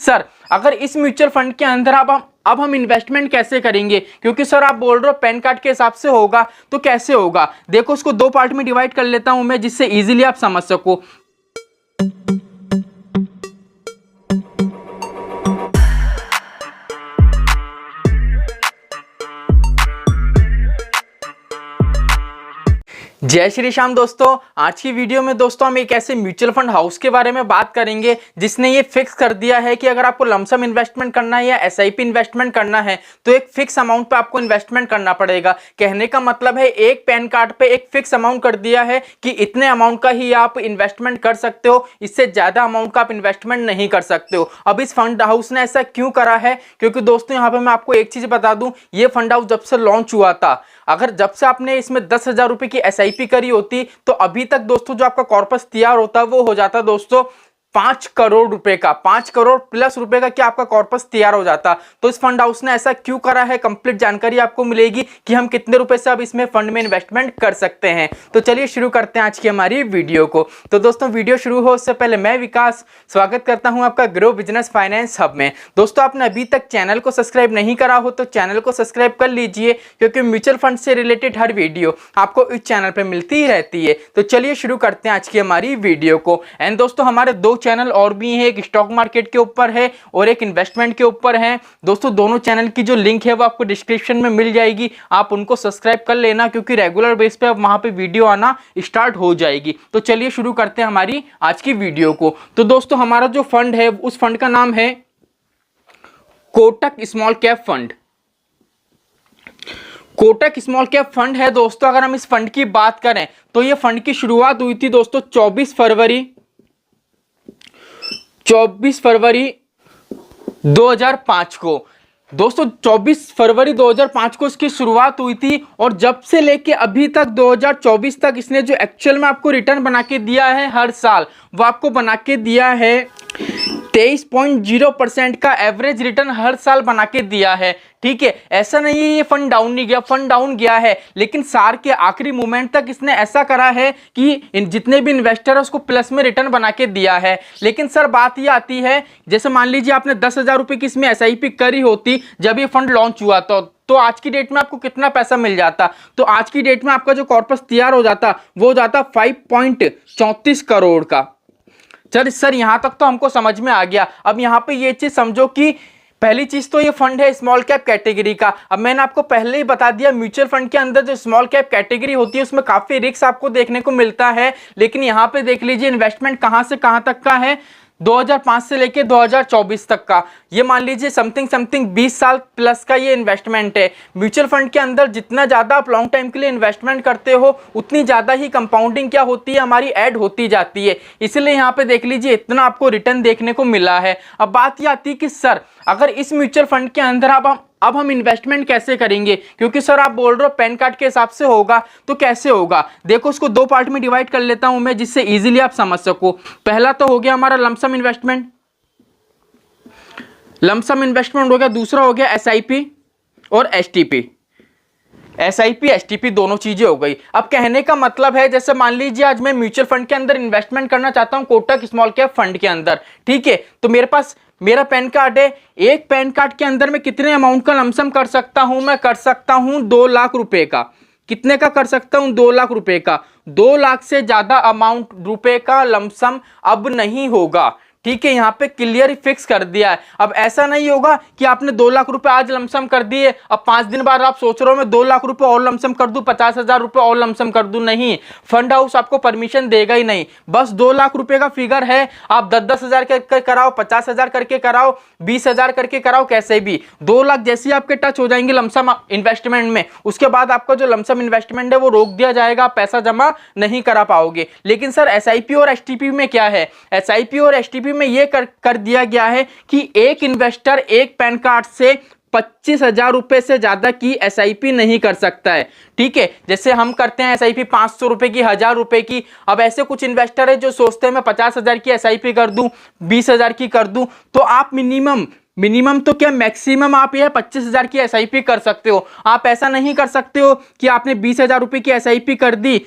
Sir अगर इस mutual fund के अंदर अब हम इन्वेस्टमेंट कैसे करेंगे, क्योंकि सर आप बोल रहे हो पैन कार्ड के हिसाब से होगा, तो कैसे होगा? देखो उसको दो पार्ट में डिवाइड कर लेता हूं मैं, जिससे इजीली आप समझ सको। जय श्री श्याम दोस्तों, आज की वीडियो में दोस्तों हम एक ऐसे म्यूचुअल फंड हाउस के बारे में बात करेंगे जिसने ये फिक्स कर दिया है कि अगर आपको लमसम इन्वेस्टमेंट करना है या एसआईपी इन्वेस्टमेंट करना है तो एक फिक्स अमाउंट पे आपको इन्वेस्टमेंट करना पड़ेगा। कहने का मतलब है एक पैन कार्ड पे एक फिक्स अमाउंट कर दिया है कि इतने अमाउंट का ही आप इन्वेस्टमेंट कर सकते हो, इससे ज्यादा अमाउंट का आप इन्वेस्टमेंट नहीं कर सकते हो। अब इस फंड हाउस ने ऐसा क्यों करा है? क्योंकि दोस्तों यहाँ पे मैं आपको एक चीज बता दूं, ये फंड हाउस जब से लॉन्च हुआ था, अगर जब से आपने इसमें 10,000 रुपए की एसआईपी करी होती तो अभी तक दोस्तों जो आपका कॉर्पस तैयार होता वो हो जाता दोस्तों 5 करोड़ रुपए का, 5 करोड़ प्लस रुपए का क्या आपका कॉर्पस तैयार हो जाता। तो इस फंड हाउस ने ऐसा क्यों करा है, कंप्लीट जानकारी आपको मिलेगी कि हम कितने रुपए से अब इसमें फंड में इन्वेस्टमेंट कर सकते हैं। तो चलिए शुरू करते हैं आज की हमारी वीडियो को। तो दोस्तों वीडियो शुरू हो उससे पहले मैं विकास स्वागत करता हूं आपका ग्रो बिजनेस फाइनेंस हब में। दोस्तों आपने अभी तक चैनल को सब्सक्राइब नहीं करा हो तो चैनल को सब्सक्राइब कर लीजिए, क्योंकि म्यूचुअल फंड से रिलेटेड हर वीडियो आपको इस चैनल पर मिलती ही रहती है। तो चलिए शुरू करते हैं आज की हमारी वीडियो को। एंड दोस्तों हमारे दो चैनल और भी हैं, एक स्टॉक मार्केट के ऊपर है और एक इन्वेस्टमेंट के ऊपर है। दोस्तों दोनों चैनल की जो लिंक है वो आपको डिस्क्रिप्शन में मिल जाएगी, आप उनको सब्सक्राइब कर लेना, क्योंकि रेगुलर बेस पे अब वहां पे वीडियो आना स्टार्ट हो जाएगी। तो चलिए शुरू करते हैं हमारी आज की वीडियो को। तो दोस्तों हमारा जो फंड है उस फंड का नाम है Kotak small cap fund. Kotak small cap fund है दोस्तों। अगर हम इस फंड की बात करें तो ये फंड की शुरुआत हुई थी दोस्तों 24 फरवरी 2005 को। दोस्तों 24 फरवरी 2005 को इसकी शुरुआत हुई थी और जब से लेके अभी तक 2024 तक इसने जो एक्चुअल में आपको रिटर्न बना के दिया है हर साल, वो आपको बना के दिया है 23.0% का एवरेज रिटर्न हर साल बना के दिया है। ठीक है, ऐसा नहीं है ये फंड डाउन नहीं गया, फंड डाउन गया है, लेकिन साल के आखिरी मोमेंट तक इसने ऐसा करा है कि जितने भी इन्वेस्टर है उसको प्लस में रिटर्न बना के दिया है। लेकिन सर बात ये आती है, जैसे मान लीजिए आपने 10,000 रुपए की इसमें एसआईपी करी होती जब ये फंड लॉन्च हुआ तो आज की डेट में आपको कितना पैसा मिल जाता? तो आज की डेट में आपका जो कॉर्पस तैयार हो जाता वो हो जाता 5.34 करोड़ का। चल सर यहां तक तो हमको समझ में आ गया। अब यहां पे ये चीज समझो कि पहली चीज तो ये फंड है स्मॉल कैप कैटेगरी का। अब मैंने आपको पहले ही बता दिया म्यूचुअल फंड के अंदर जो स्मॉल कैप कैटेगरी होती है उसमें काफी रिस्क आपको देखने को मिलता है, लेकिन यहां पे देख लीजिए इन्वेस्टमेंट कहां से कहां तक का है, 2005 से लेके 2024 तक का। ये मान लीजिए समथिंग 20 साल प्लस का ये इन्वेस्टमेंट है। म्यूचुअल फंड के अंदर जितना ज़्यादा आप लॉन्ग टाइम के लिए इन्वेस्टमेंट करते हो उतनी ज़्यादा ही कंपाउंडिंग क्या होती है, हमारी ऐड होती जाती है। इसलिए यहाँ पे देख लीजिए इतना आपको रिटर्न देखने को मिला है। अब बात ये आती है कि सर अगर इस म्यूचुअल फंड के अंदर अब हम इन्वेस्टमेंट कैसे करेंगे, क्योंकि सर आप बोल रहे हो पैन कार्ड के हिसाब से होगा, तो कैसे होगा? देखो उसको दो पार्ट में डिवाइड कर लेता हूं मैं, जिससे इजीली आप समझ सको। पहला तो हो गया हमारा लमसम इन्वेस्टमेंट हो गया, दूसरा हो गया एसआईपी और एसटीपी। एसआईपी एसटीपी दोनों चीजें हो गई। अब कहने का मतलब है, जैसे मान लीजिए आज मैं म्यूचुअल फंड के अंदर इन्वेस्टमेंट करना चाहता हूं कोटक स्मॉल कैप फंड के अंदर, ठीक है, तो मेरे पास मेरा पैन कार्ड है। एक पैन कार्ड के अंदर मैं कितने अमाउंट का लमसम कर सकता हूं? मैं कर सकता हूं 2 लाख रुपए का। कितने का कर सकता हूं? 2 लाख रुपए का। 2 लाख से ज्यादा अमाउंट रुपए का लमसम अब नहीं होगा। ठीक है, यहाँ पे क्लियर फिक्स कर दिया है। अब ऐसा नहीं होगा कि आपने 2 लाख रुपए आज लमसम कर दिए, अब 5 दिन बाद आप सोच रहे हो मैं 2 लाख रुपए और लमसम कर दूं, 50,000 रुपए और लमसम कर दूं। नहीं, फंड हाउस आपको परमिशन देगा ही नहीं। बस 2 लाख रुपए का फिगर है, आप 10-10 हजार करके कराओ, 50,000 करके कराओ, 20,000 करके कराओ, कैसे भी 2 लाख जैसे आपके टच हो जाएंगे लमसम इन्वेस्टमेंट में, उसके बाद आपका जो लमसम इन्वेस्टमेंट है वो रोक दिया जाएगा, पैसा जमा नहीं करा पाओगे। लेकिन सर एसआईपी और एसटीपी में क्या है? एसआईपी और एसटीपी में ये कर दिया गया है कि एक इन्वेस्टर एक पैन कार्ड से 25,000 रुपए से ज्यादा की एसआईपी नहीं कर सकता है। ठीक है, जैसे हम करते हैं एसआईपी 500 रुपए की, 1000 रुपए की। अब ऐसे कुछ इन्वेस्टर है जो सोचते हैं मैं 50,000 की एसआईपी कर दूं, 20,000 की कर दूं, तो आप मिनिमम तो क्या मैक्सिमम आप यह 25,000 की एसआईपी कर सकते हो। आप ऐसा नहीं कर सकते हो कि आपने 20,000 रुपए की एसआईपी कर दी,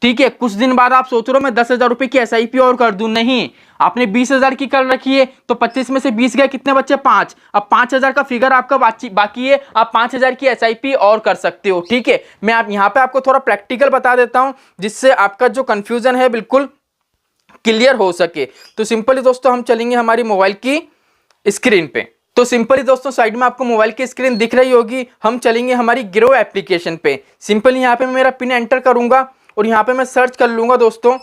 ठीक है, कुछ दिन बाद आप सोच रहे हो मैं 10,000 रुपए की एसआईपी और कर दूं, नहीं, आपने 20,000 की कर रखी है तो 25 में से 20 गए, कितने बच्चे 5। अब 5,000 का फिगर आपका बाकी है, आप 5,000 की एसआईपी और कर सकते हो। ठीक है, मैं आप यहाँ पे आपको थोड़ा प्रैक्टिकल बता देता हूं जिससे आपका जो कंफ्यूजन है बिल्कुल क्लियर हो सके। तो सिंपली दोस्तों हम चलेंगे हमारी मोबाइल की स्क्रीन पे। तो सिंपली दोस्तों साइड में आपको मोबाइल की स्क्रीन दिख रही होगी, हम चलेंगे हमारी ग्रो एप्लीकेशन पे। सिंपली यहाँ पे मैं मेरा पिन एंटर करूंगा और यहाँ पे मैं सर्च कर लूंगा दोस्तों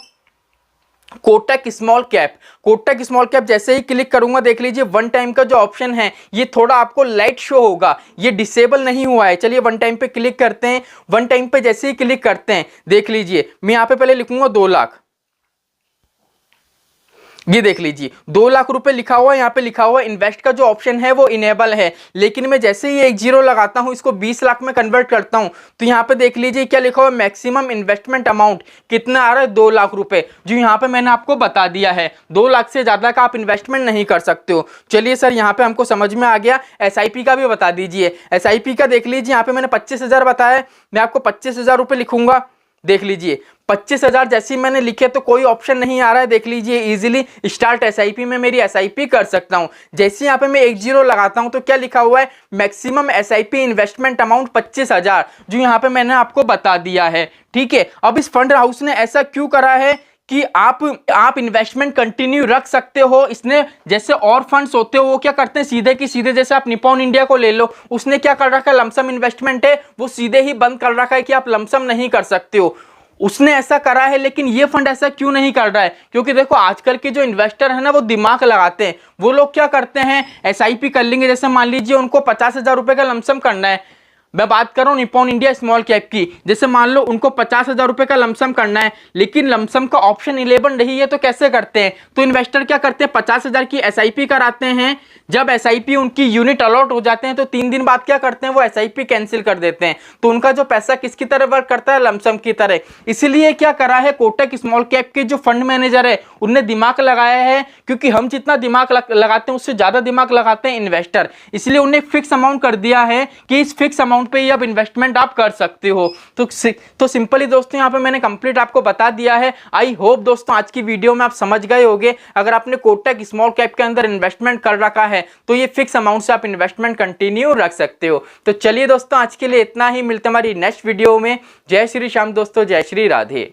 Kotak small cap. Kotak small cap जैसे ही क्लिक करूंगा, देख लीजिए वन टाइम का जो ऑप्शन है ये थोड़ा आपको लाइट शो होगा, ये डिसेबल नहीं हुआ है। चलिए वन टाइम पे क्लिक करते हैं। वन टाइम पे जैसे ही क्लिक करते हैं, देख लीजिए मैं यहाँ पे पहले लिखूंगा 2 लाख। ये देख लीजिए 2 लाख रुपए लिखा हुआ है, यहाँ पे लिखा हुआ है इन्वेस्ट का जो ऑप्शन है वो इनेबल है। लेकिन मैं जैसे ही एक जीरो लगाता हूं, इसको 20 लाख में कन्वर्ट करता हूं, तो यहाँ पे देख लीजिए क्या लिखा हुआ है, मैक्सिमम इन्वेस्टमेंट अमाउंट कितना आ रहा है 2 लाख रुपए, जो यहाँ पे मैंने आपको बता दिया है 2 लाख से ज्यादा का आप इन्वेस्टमेंट नहीं कर सकते हो। चलिए सर यहाँ पे हमको समझ में आ गया, एसआईपी का भी बता दीजिए। एसआईपी का देख लीजिए यहाँ पे मैंने 25,000 बताया, मैं आपको 25,000 रुपए लिखूंगा। देख लीजिए 25,000 जैसे ही मैंने लिखे तो कोई ऑप्शन नहीं आ रहा है, देख लीजिए इजीली स्टार्ट एसआईपी में मेरी एसआईपी कर सकता हूं। जैसे यहाँ पे मैं एक जीरो लगाता हूं तो क्या लिखा हुआ है, मैक्सिमम एसआईपी इन्वेस्टमेंट अमाउंट 25,000, जो यहाँ पे मैंने आपको बता दिया है। ठीक है, अब इस फंड हाउस ने ऐसा क्यों करा है कि आप इन्वेस्टमेंट कंटिन्यू रख सकते हो। इसने जैसे और फंड्स होते हो वो क्या करते हैं सीधे की सीधे, जैसे आप निप्पॉन इंडिया को ले लो, उसने क्या कर रखा है, लमसम इन्वेस्टमेंट है वो सीधे ही बंद कर रखा है कि आप लमसम नहीं कर सकते हो, उसने ऐसा करा है। लेकिन ये फंड ऐसा क्यों नहीं कर रहा है, क्योंकि देखो आजकल के जो इन्वेस्टर है ना वो दिमाग लगाते हैं। वो लोग क्या करते हैं, एसआईपी कर लेंगे, जैसे मान लीजिए उनको 50,000 रुपए का लमसम करना है, मैं बात कर रहा हूं निप्पॉन इंडिया स्मॉल कैप की, जैसे मान लो उनको 50,000 रुपए का लमसम करना है, लेकिन लमसम का ऑप्शन 11 नहीं है, तो कैसे करते हैं, तो इन्वेस्टर क्या करते हैं 50,000 की एसआईपी कराते हैं। जब एसआईपी उनकी यूनिट अलॉट हो जाते हैं तो 3 दिन बाद क्या करते हैं, वो एसआईपी कैंसिल कर देते हैं। तो उनका जो पैसा किसकी तरह वर्क करता है, लमसम की तरह। इसीलिए क्या करा है कोटक स्मॉल कैप के जो फंड मैनेजर है उनने दिमाग लगाया है, क्योंकि हम जितना दिमाग लगाते हैं उससे ज्यादा दिमाग लगाते हैं इन्वेस्टर, इसलिए उन्हें फिक्स अमाउंट कर दिया है कि इस फिक्स अमाउंट पे ही अब इन्वेस्टमेंट आप कर सकते हो। तो सिंपली दोस्तों यहाँ पे मैंने कंप्लीट आपको बता दिया है। आई होप दोस्तों आज की वीडियो में आप समझ गए होंगे। अगर आपने कोटक स्मॉल कैप के अंदर इन्वेस्टमेंट कर रखा है तो ये फिक्स अमाउंट से आप इन्वेस्टमेंट कंटिन्यू रख सकते हो। तो चलिए दोस्तों आज के लिए इतना ही, मिलते हमारी नेक्स्ट वीडियो में। जय श्री श्याम दोस्तों, जय श्री राधे।